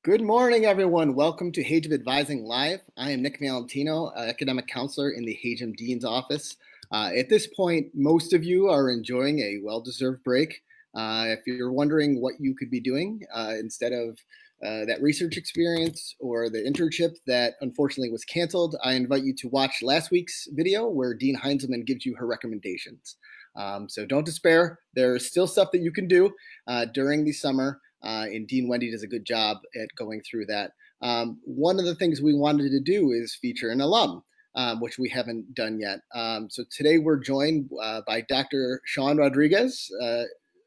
Good morning, everyone. Welcome to Hajim Advising Live. I am Nick Valentino, academic counselor in the Hajim Dean's office. At this point, most of you are enjoying a well-deserved break. If you're wondering what you could be doing instead of that research experience or the internship that unfortunately was canceled, I invite you to watch last week's video where Dean Heinzelman gives you her recommendations. So don't despair. There's still stuff that you can do during the summer. And Dean Wendy does a good job at going through that. One of the things we wanted to do is feature an alum, which we haven't done yet. So today we're joined by Dr. Sean Rodrigues.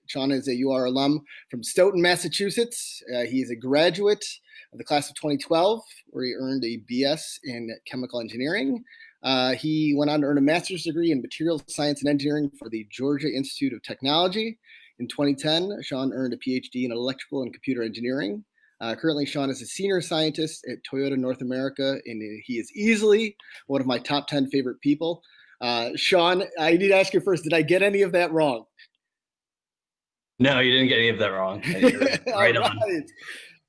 Sean is a UR alum from Stoughton, Massachusetts. He is a graduate of the class of 2012, where he earned a BS in chemical engineering. He went on to earn a master's degree in materials science and engineering for the Georgia Institute of Technology. In 2010, Sean earned a PhD in electrical and computer engineering. Currently, Sean is a senior scientist at Toyota North America, and he is easily one of my top 10 favorite people. Sean, I need to ask you first, did I get any of that wrong? No, you didn't get any of that wrong. Right on.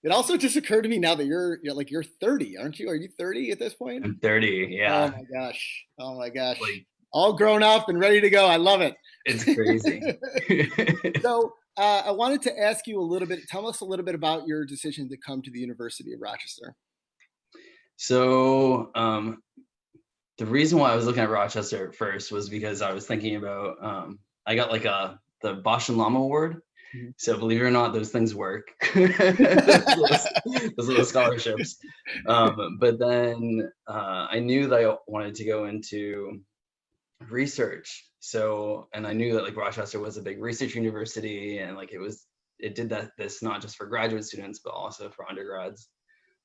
It also just occurred to me now that you're 30, aren't you? Are you 30 at this point? I'm 30, yeah. Oh my gosh. All grown up and ready to go. I love it. It's crazy. So I wanted to ask you tell us a little bit about your decision to come to the University of Rochester. So the reason why I was looking at Rochester at first was because I was thinking about, I got like the Bosch and Lama Award. Mm-hmm. So believe it or not, those things work. those little scholarships. But then I knew that I wanted to go into research. So, and I knew that like Rochester was a big research university, and like it did this not just for graduate students, but also for undergrads.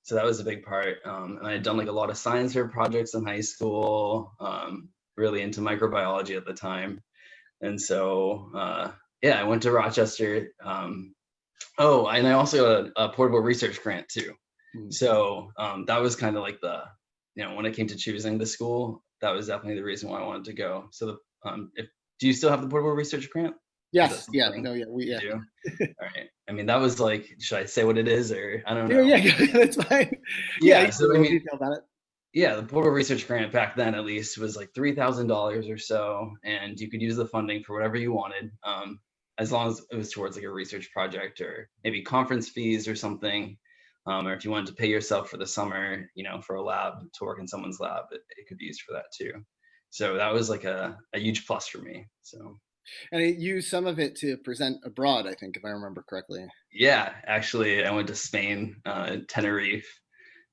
So that was a big part. And I had done like a lot of science fair projects in high school, really into microbiology at the time. And so, yeah, I went to Rochester. Oh, and I also got a portable research grant too. Mm-hmm. So that was kind of like when it came to choosing the school, that was definitely the reason why I wanted to go. So do you still have the portable research grant? Yes. Yeah. We do. All right. I mean, that was like, should I say what it is, or I don't know? Yeah, that's fine. Yeah. So I mean, detail about it. Yeah, the portable research grant back then, at least, was like $3,000 or so, and you could use the funding for whatever you wanted, as long as it was towards like a research project or maybe conference fees or something. Or if you wanted to pay yourself for the summer, for a lab, to work in someone's lab, it could be used for that too. So that was like a huge plus for me. So. And it used some of it to present abroad, I think, if I remember correctly. Yeah, actually, I went to Spain, Tenerife,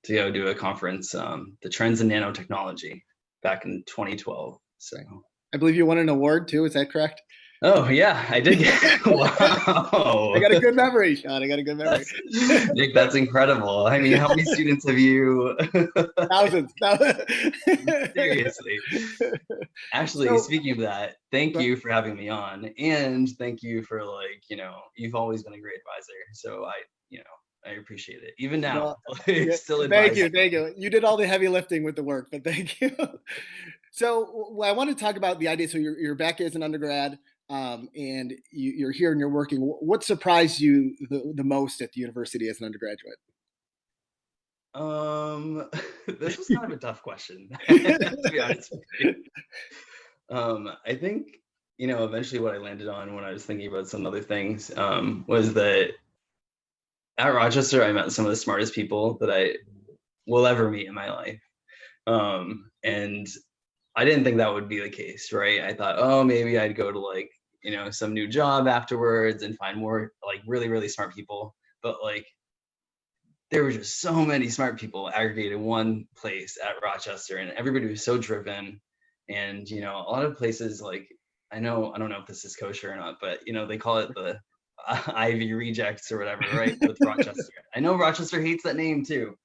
to go do a conference, the Trends in Nanotechnology, back in 2012. So I believe you won an award too. Is that correct? Oh yeah, I did. Wow. I got a good memory, Sean. I got a good memory. Nick, that's incredible. I mean, how many students have you? Thousands. Seriously. Actually, speaking of that, thank you for having me on, and thank you for you've always been a great advisor. So I appreciate it. Even now, still advising. Thank you. You did all the heavy lifting with the work, but thank you. So I want to talk about the idea. So you're back as an undergrad. And you're here and you're working. What surprised you the most at the university as an undergraduate? This was kind of a tough question, to be honest with you. I think, eventually what I landed on when I was thinking about some other things was that at Rochester, I met some of the smartest people that I will ever meet in my life. And I didn't think that would be the case, right? I thought, oh, maybe I'd go to some new job afterwards and find more really, really smart people. But there were just so many smart people aggregated in one place at Rochester, and everybody was so driven. And, a lot of places I don't know if this is kosher or not, but, they call it the Ivy rejects or whatever, right? With Rochester. I know Rochester hates that name too,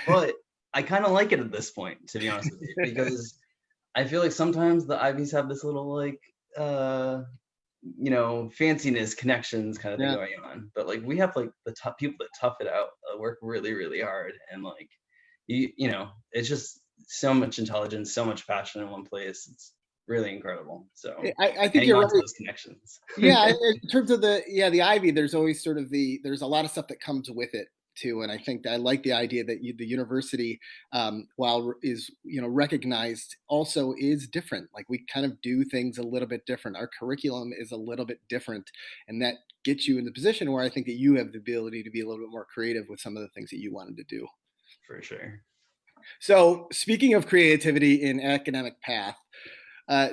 but I kind of like it at this point, to be honest with you, because I feel like sometimes the Ivies have this little fanciness connections kind of thing going on, but we have the tough people that tough it out, work really, really hard, and it's just so much intelligence, so much passion in one place. It's really incredible. So I think you're right. Those connections. Yeah, in terms of the Ivy, there's always there's a lot of stuff that comes with it too. And I think I like the idea that the university, while is recognized, also is different. Like we kind of do things a little bit different. Our curriculum is a little bit different, and that gets you in the position where I think that you have the ability to be a little bit more creative with some of the things that you wanted to do. For sure. So speaking of creativity in academic path,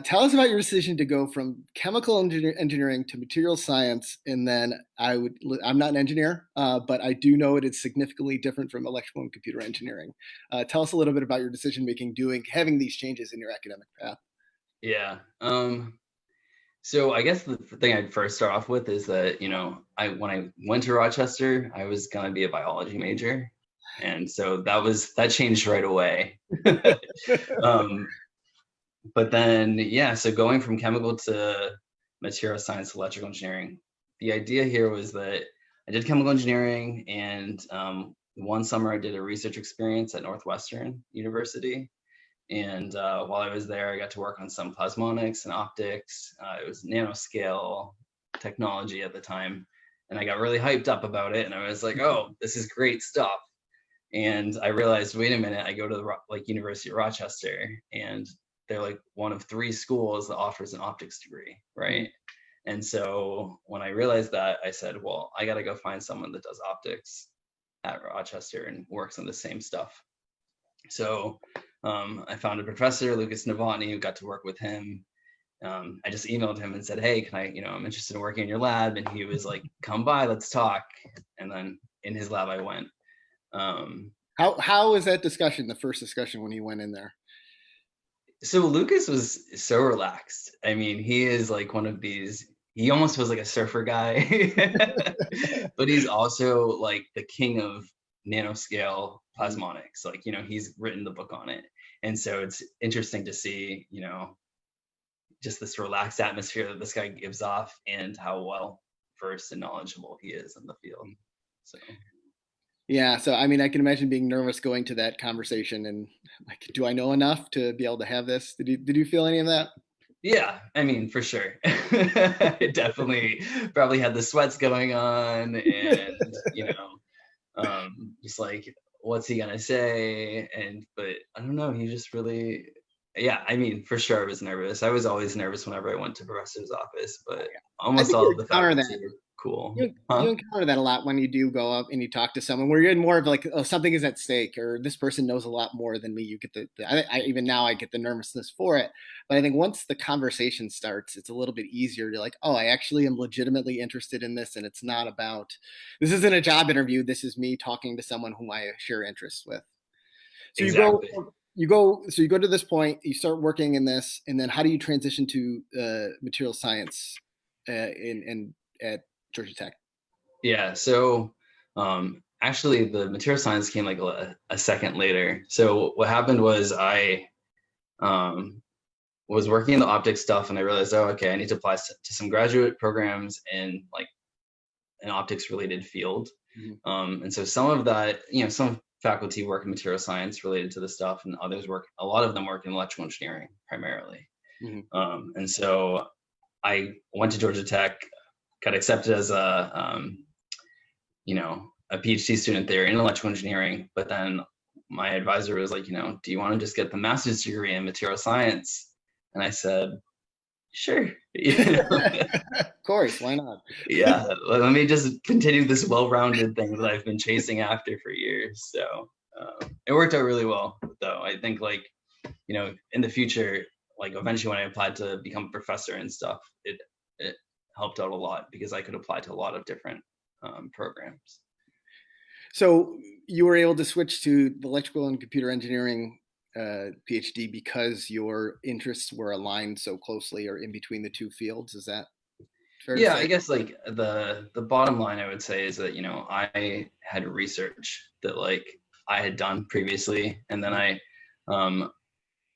tell us about your decision to go from chemical engineering to material science, and then I'm not an engineer, but I do know it is significantly different from electrical and computer engineering. Tell us a little bit about your decision making, having these changes in your academic path. Yeah. So I guess the thing I'd first start off with is that, when I went to Rochester, I was gonna be a biology major. And so that changed right away. um, but then, yeah, so going from chemical to material science, electrical engineering, the idea here was that I did chemical engineering, and one summer I did a research experience at Northwestern University. And while I was there, I got to work on some plasmonics and optics. It was nanoscale technology at the time. And I got really hyped up about it. And I was like, oh, this is great stuff. And I realized, wait a minute, I go to the University of Rochester, and they're like one of 3 schools that offers an optics degree, right? And so when I realized that, I said, well, I got to go find someone that does optics at Rochester and works on the same stuff. So I found a professor, Lucas Novotny, who got to work with him. I just emailed him and said, hey, can I'm interested in working in your lab. And he was like, come by, let's talk. And then in his lab I went. How was that discussion, the first discussion when he went in there? So Lucas was so relaxed. I mean, he is like one of these, he almost was like a surfer guy, but he's also like the king of nanoscale plasmonics. Like, he's written the book on it. And so it's interesting to see, just this relaxed atmosphere that this guy gives off, and how well versed and knowledgeable he is in the field. So yeah, so I mean, I can imagine being nervous going to that conversation and like, do I know enough to be able to have this? Did you feel any of that? Yeah, I mean, for sure. It definitely probably had the sweats going on, and just like, what's he gonna say? But I don't know, he just really, yeah, I mean, for sure I was nervous. I was always nervous whenever I went to professor's office, but almost all of the faculty were cool. You encounter that a lot when you do go up and you talk to someone where you're in more of like, oh, something is at stake, or this person knows a lot more than me. You get I even now I get the nervousness for it. But I think once the conversation starts, it's a little bit easier to like, oh, I actually am legitimately interested in this. And it's not about, this isn't a job interview. This is me talking to someone whom I share interests with. So exactly. you go to this point, you start working in this, and then how do you transition to material science at Georgia Tech? Yeah, so actually the material science came like a second later. So what happened was I was working in the optics stuff, and I realized, oh, okay, I need to apply to some graduate programs in like an optics related field. Mm-hmm. And so some of that, some faculty work in material science related to the stuff, and a lot of them work in electrical engineering primarily. Mm-hmm. And so I went to Georgia Tech, got accepted as a PhD student there in electrical engineering. But then my advisor was like, do you want to just get the master's degree in material science? And I said, sure. Of course, why not? Yeah, let me just continue this well-rounded thing that I've been chasing after for years. So it worked out really well, though. I think in the future, like eventually when I applied to become a professor and stuff, it helped out a lot because I could apply to a lot of different programs. So you were able to switch to the electrical and computer engineering PhD because your interests were aligned so closely, or in between the two fields. Is that fair to say? I guess like the bottom line I would say is that I had research that like I had done previously, and then I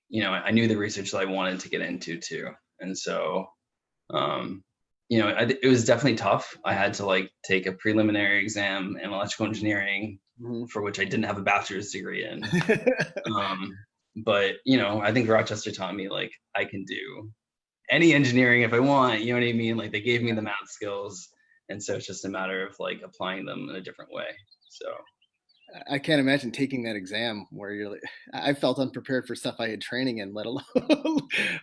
knew the research that I wanted to get into too, and so it was definitely tough. I had to like take a preliminary exam in electrical engineering, mm-hmm. for which I didn't have a bachelor's degree in. But I think Rochester taught me like I can do any engineering if I want, you know what I mean? Like they gave me the math skills, and so it's just a matter of like applying them in a different way. So I can't imagine taking that exam where you're like, I felt unprepared for stuff I had training in, let alone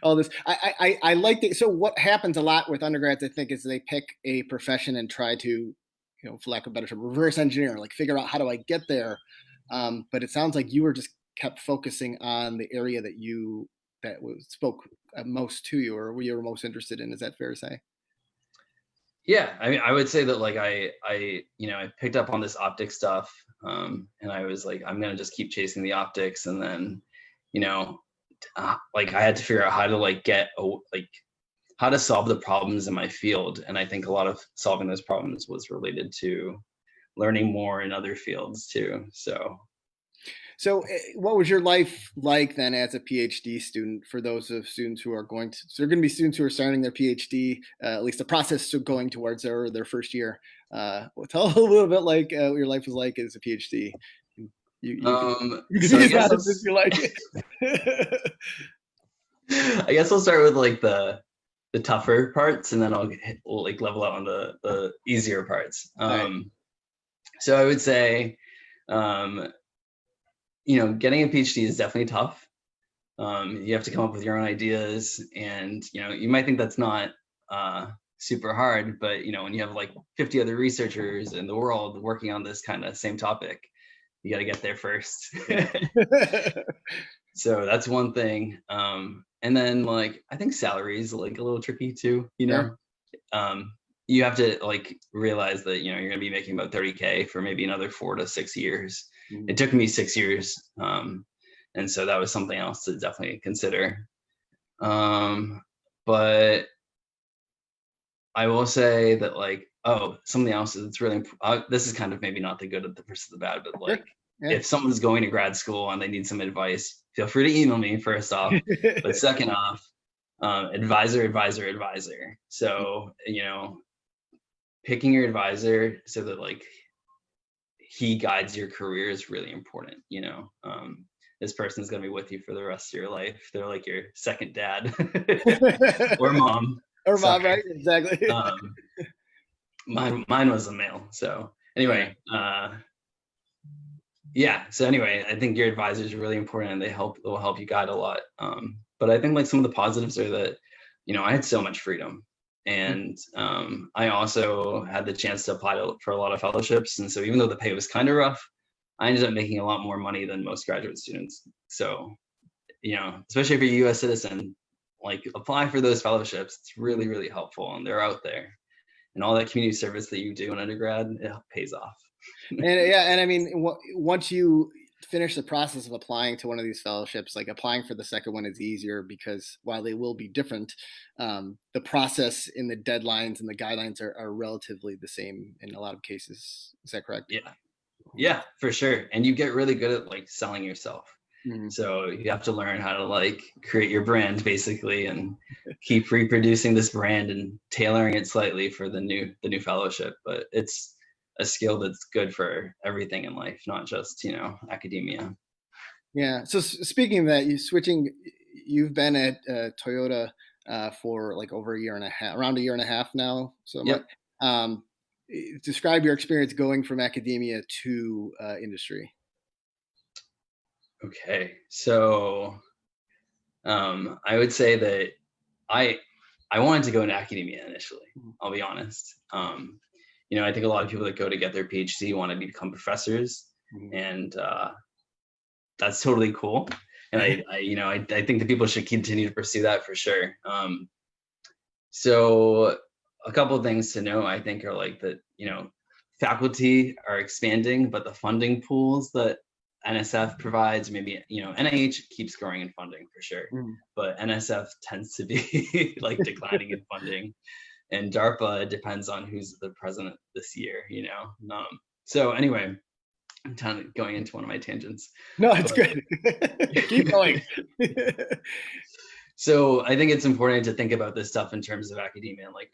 all this. I like it. So what happens a lot with undergrads, I think, is they pick a profession and try to, for lack of a better term, reverse engineer, like figure out how do I get there. But it sounds like you were just kept focusing on the area that spoke most to you, or you were most interested in. Is that fair to say? Yeah, I mean, I would say that like I picked up on this optic stuff, and I was like, I'm gonna just keep chasing the optics, and then, you know, like I had to figure out how to like like how to solve the problems in my field, and I think a lot of solving those problems was related to learning more in other fields too. So, what was your life like then as a PhD student? For those of students who are going to, so there are going to be students who are starting their PhD, at least the process of going towards their first year. Tell a little bit like what your life was like as a PhD. You can So be as honest as you like. I guess I'll start with like the tougher parts, and then we'll like level out on the easier parts. Right. So I would say, getting a PhD is definitely tough. You have to come up with your own ideas, and you might think that's not super hard, but when you have like 50 other researchers in the world working on this kind of same topic, you got to get there first. So that's one thing. And then like I think salary is like a little tricky too. Sure. You have to like realize that you're going to be making about 30K for maybe another 4 to 6 years. Mm-hmm. It took me 6 years, and so that was something else to definitely consider. But I will say that like, something else that's really this is kind of maybe not the good of the versus the bad, but like, Yeah. if someone's going to grad school and they need some advice, feel free to email me first off. But second off, advisor. So picking your advisor so that like he guides your career is really important. This person's going to be with you for the rest of your life. They're like your second dad or mom. Or mom, right? Exactly. Mine was a male. So anyway, so anyway, I think your advisor is really important, and will help you guide a lot. But I think like some of the positives are that, I had so much freedom, and I also had the chance to apply for a lot of fellowships. And so even though the pay was kind of rough, I ended up making a lot more money than most graduate students. So, especially if you're a US citizen, like apply for those fellowships. It's really, really helpful, and they're out there. And all that community service that you do in undergrad, it pays off. And I mean, once you finish the process of applying to one of these fellowships, like applying for the second one is easier, because while they will be different, the process and the deadlines and the guidelines are relatively the same in a lot of cases. Is that correct? Yeah, for sure. And you get really good at like selling yourself. Mm-hmm. So you have to learn how to like create your brand basically, and keep reproducing this brand and tailoring it slightly for the new fellowship. But it's a skill that's good for everything in life, not just academia. Yeah. So speaking of that, you've been at Toyota for like over a year and a half, around a year and a half now. So yep. Describe your experience going from academia to industry. Okay, so I would say that I wanted to go into academia initially. I'll be honest. I think a lot of people that go to get their PhD want to become professors, and that's totally cool. And I think that people should continue to pursue that for sure. So a couple of things to know, I think, are like that, faculty are expanding, but the funding pools that NSF provides, maybe, NIH keeps growing in funding for sure, but NSF tends to be like declining in funding. And DARPA depends on who's the president this year, So anyway, I'm kind of going into one of my tangents. No, it's good. Keep going. So I think it's important to think about this stuff in terms of academia, like,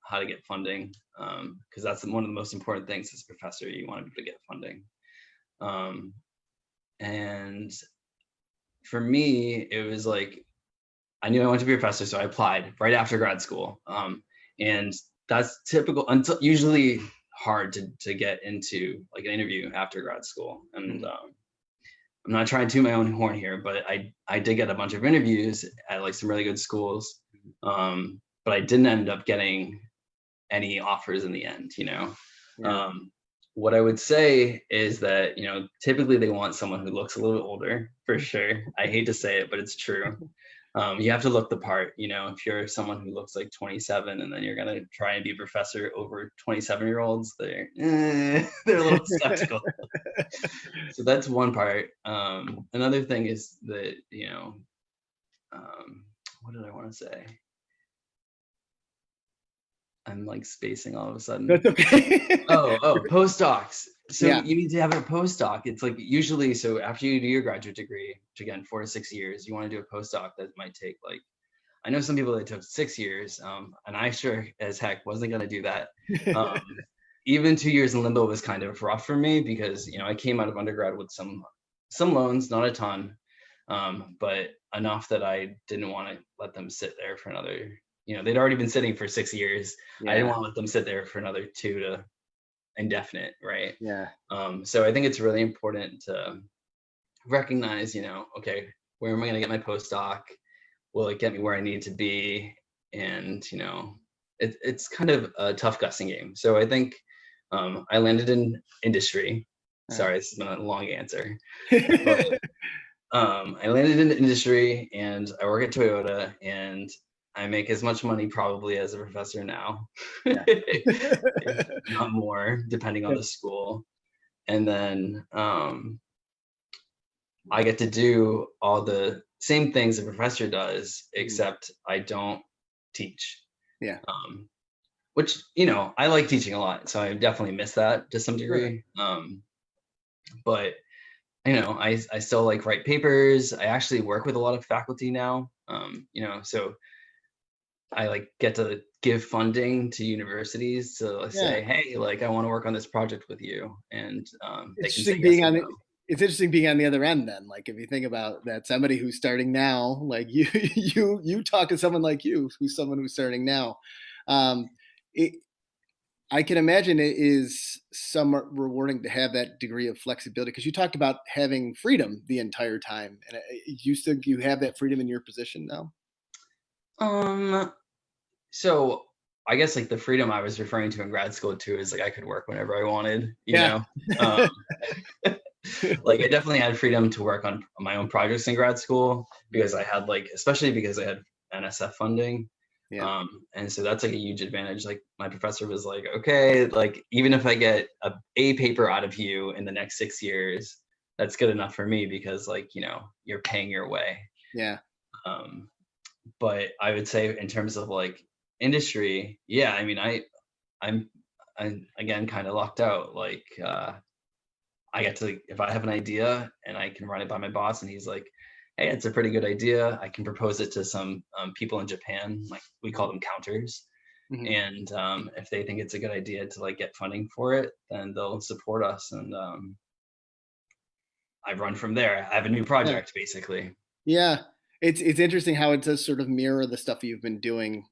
how to get funding, because that's one of the most important things as a professor. You want to be able to get funding. And for me, it was like, I knew I wanted to be a professor, so I applied right after grad school. And that's typical until usually, hard to get into like an interview after grad school. And Mhm. I'm not trying to toot my own horn here, but I did get a bunch of interviews at like some really good schools, but I didn't end up getting any offers in the end. Yeah. Um, what I would say is that typically they want someone who looks a little bit older, for sure. I hate to say it, but it's true. You have to look the part. If you're someone who looks like 27 and then you're gonna try and be a professor over 27-year-olds, they're a little skeptical. So that's one part. Another thing is that what did I want to say? I'm like spacing all of a sudden. That's okay. Oh, postdocs. So Yeah. you need to have a postdoc. It's like usually, so after you do your graduate degree, which again, 4 to 6 years, you want to do a postdoc that might take like, I know some people that took 6 years, and I sure as heck wasn't going to do that. Even 2 years in limbo was kind of rough for me because, I came out of undergrad with some loans, not a ton, but enough that I didn't want to let them sit there for another, they'd already been sitting for 6 years. I didn't Yeah. want to let them sit there for another 2 to indefinite, right? Yeah. So I think it's really important to recognize, okay, where am I going to get my postdoc? Will it get me where I need to be? And it's kind of a tough guessing game. So I think I landed in industry. Sorry, this has been a long answer. But I landed in industry and I work at Toyota and I make as much money probably as a professor now, Yeah. if not more, depending on Yeah. the school. And then I get to do all the same things a professor does, except I don't teach. Yeah. Which, I like teaching a lot, so I definitely miss that to some Sure. degree. But I still like write papers. I actually work with a lot of faculty now. So I like get to give funding to universities to Yeah. say, hey, like I want to work on this project with you, and they can say Interesting yes being or on no. it. It's interesting being on the other end then. Like if you think about that, somebody who's starting now, like you, you talk to someone like you, who's someone who's starting now. Um, it, I can imagine it is somewhat rewarding to have that degree of flexibility because you talked about having freedom the entire time, and you said you have that freedom in your position now. Um, so I guess like the freedom I was referring to in grad school too is like I could work whenever I wanted, Yeah. Um, like I definitely had freedom to work on my own projects in grad school because I had like, especially because I had NSF funding. Yeah. And so that's like a huge advantage. Like my professor was like, okay, like even if I get a paper out of you in the next 6 years, that's good enough for me because like, you're paying your way. Yeah. Um, but I would say in terms of like industry, yeah, I mean, I'm again kind of locked out. Like I get to, if I have an idea and I can run it by my boss and he's like, hey, it's a pretty good idea. I can propose it to some people in Japan, like we call them counters. Mhm. And if they think it's a good idea to like get funding for it, then they'll support us. And I run from there. I have a new Yeah. project basically. Yeah, it's interesting how it does sort of mirror the stuff you've been doing,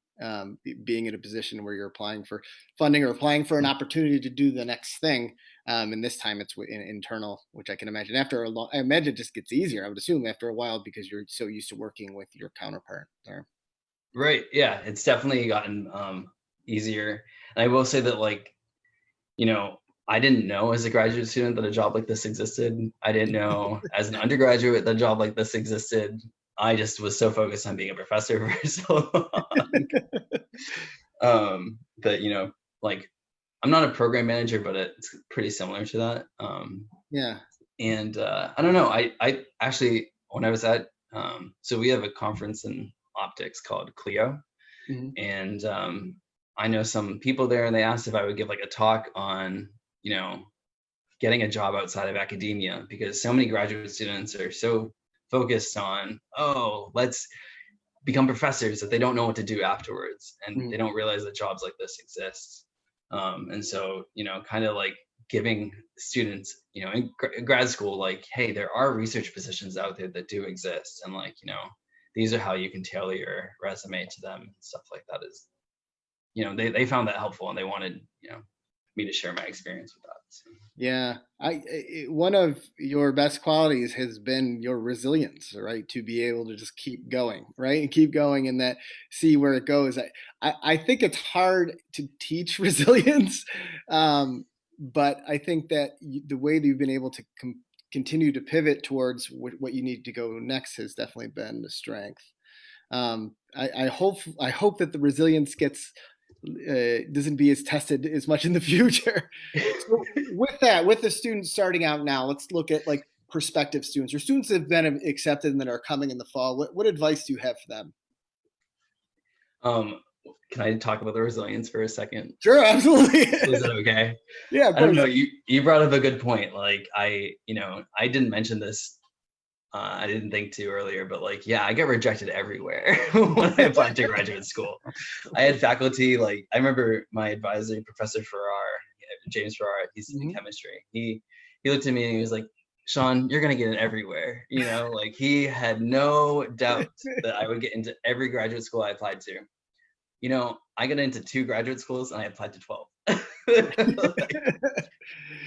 being in a position where you're applying for funding or applying for an opportunity to do the next thing. And this time it's internal, which I can imagine after a long. I imagine it just gets easier. I would assume after a while because you're so used to working with your counterpart there. Right. Yeah. It's definitely gotten easier. And I will say that like, I didn't know as a graduate student that a job like this existed. I didn't know as an undergraduate that a job like this existed. I just was so focused on being a professor for so long. That, like I'm not a program manager, but it's pretty similar to that. Yeah. And I don't know. I actually, when I was at, so we have a conference in optics called Clio. Hmm. And I know some people there and they asked if I would give like a talk on, getting a job outside of academia because so many graduate students are so focused on, oh, let's become professors that they don't know what to do afterwards. And Hmm. they don't realize that jobs like this exist. And so, kind of like giving students, in grad school, like, hey, there are research positions out there that do exist. And like, these are how you can tailor your resume to them and stuff like that is, they found that helpful and they wanted, me to share my experience with that. So. Yeah, one of your best qualities has been your resilience, right? To be able to just keep going, right, and keep going, and that see where it goes. I think it's hard to teach resilience, but I think that the way that you've been able to continue to pivot towards what you need to go next has definitely been the strength. I hope that the resilience gets doesn't be as tested as much in the future. So with that, with the students starting out now, let's look at like prospective students or students that have been accepted and that are coming in the fall. What advice do you have for them? Um, can I talk about the resilience for a second? Sure, absolutely. Is that okay? Yeah, of I don't course. know. You brought up a good point. Like I didn't mention this. I didn't think to earlier, but like, yeah, I get rejected everywhere when I applied to graduate school. I had faculty, like, I remember my advisor, Professor Farrar, James Farrar, he's in chemistry. He looked at me and he was like, Sean, you're gonna get in everywhere. Like he had no doubt that I would get into every graduate school I applied to. I got into 2 graduate schools and I applied to 12.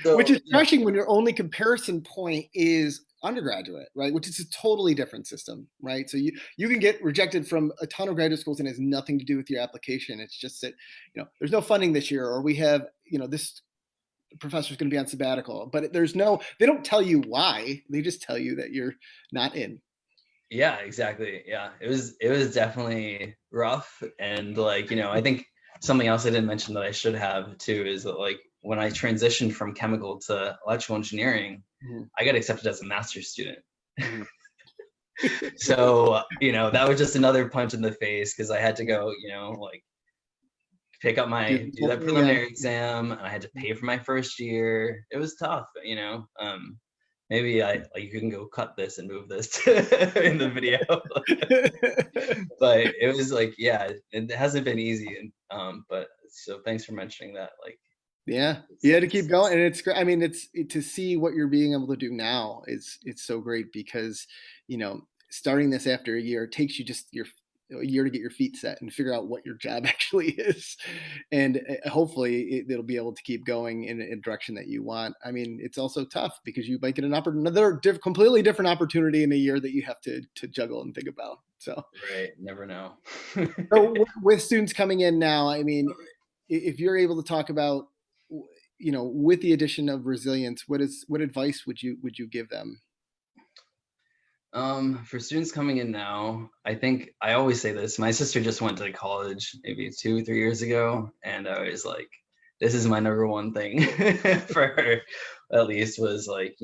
So, which is crushing when your only comparison point is undergraduate, right? Which is a totally different system, right? So you can get rejected from a ton of graduate schools and it has nothing to do with your application. It's just that, there's no funding this year, or we have, this professor's going to be on sabbatical, but they don't tell you why. They just tell you that you're not in. Yeah, exactly. Yeah, it was definitely rough. And like, I think something else I didn't mention that I should have too is that like when I transitioned from chemical to electrical engineering, I got accepted as a master's student. So, that was just another punch in the face because I had to go, like pick up do that preliminary exam, and I had to pay for my first year. It was tough, maybe you can go cut this and move this in the video. But it was like, yeah, it hasn't been easy. But so thanks for mentioning that. Like, yeah, you had to keep going, and it's great. I mean, it's to see what you're being able to do now it's so great because, starting this after a year, it takes you just a year to get your feet set and figure out what your job actually is, and hopefully it'll be able to keep going in a direction that you want. I mean, it's also tough because you might get another completely different opportunity in a year that you have to juggle and think about. So right, never know. So with students coming in now, I mean, if you're able to talk about, with the addition of resilience, what advice would you give them? For students coming in now, I think I always say this. My sister just went to college maybe 2-3 years ago, and I was like, this is my number one thing for her, at least, was like,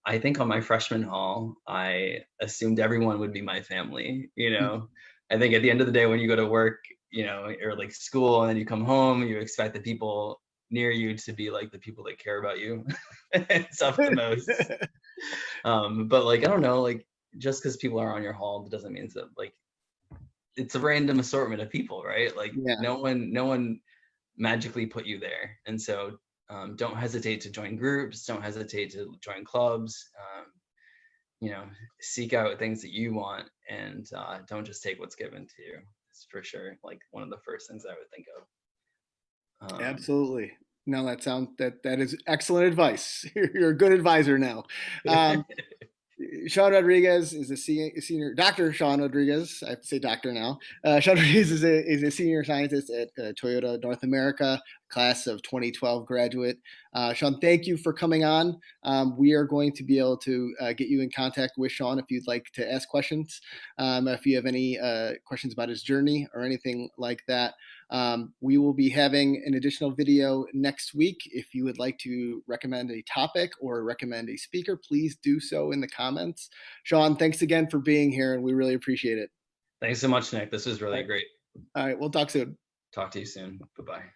I think on my freshman hall, I assumed everyone would be my family. I think at the end of the day, when you go to work, or like school, and then you come home, you expect the people near you to be like the people that care about you and stuff the most. But like, I don't know, like, just because people are on your hall doesn't mean that like it's a random assortment of people, right? Like no one magically put you there. And so don't hesitate to join groups, don't hesitate to join clubs, seek out things that you want, and don't just take what's given to you. It's for sure like one of the first things I would think of. Absolutely. No, that is excellent advice. You're a good advisor now. Sean Rodrigues is a senior, Dr. Sean Rodrigues. I have to say doctor now. Sean Rodrigues is a senior scientist at Toyota North America, class of 2012 graduate. Sean, thank you for coming on. We are going to be able to get you in contact with Sean if you'd like to ask questions. If you have any questions about his journey or anything like that. We will be having an additional video next week. If you would like to recommend a topic or recommend a speaker, please do so in the comments. Sean, thanks again for being here, and we really appreciate it. Thanks so much, Nick. This was really great. All right, we'll talk soon. Talk to you soon. Bye-bye.